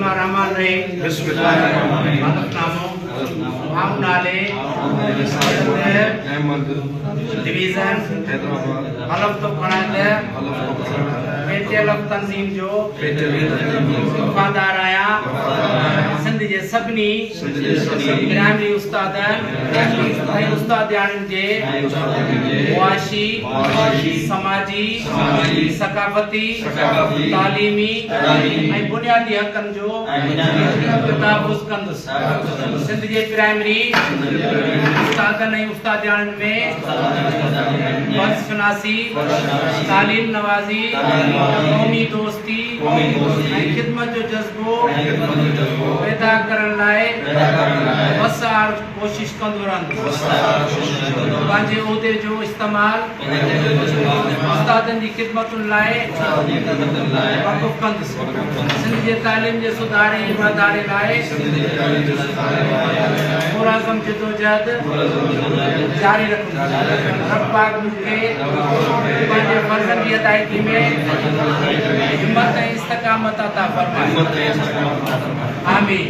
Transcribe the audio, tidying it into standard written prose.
बिस्मिल्लाहिर्रहमानिर्रहीम। हलफ नामो हम नाले डिवीजन हलफ तो खणांदे पेटेल तंजीम जो वफादार आया सिंध जे सभिनी ग्रामी उस्तादनि ऐं उस्तादियाणनि जे मुआशी समाजी सकाफ़ती तालीमी ऐं बुनियादी हक़नि जो तहफ़्फ़ुज़ कंदुसि। सिंध जे प्राइमरी उस्तादनि ऐं उस्तादियाणनि में बदशनासी तालीम नवाज़ी क़ौमी दोस्ती ऐं ख़िदमत जो जज़्बो पैदा करण लाइ वसार कोशिश कंदो रहंदुसि। पंहिंजे उहिदे जो इस्तेमालु उस्तादनि जी ख़िदमतुनि लाइ वक़ुफ़ कंदुसि। सिंध जे तालीम जे सुधारे ऐं वाधारे लाइ पुरअज़म जिदोजहद जारी रखंदुसि। रब पाक मूंखे पंहिंजे फ़र्ज़नि जी अदायगी में हिम्मत ऐं इस्तक़ामत अता फ़रमाए। आमीन।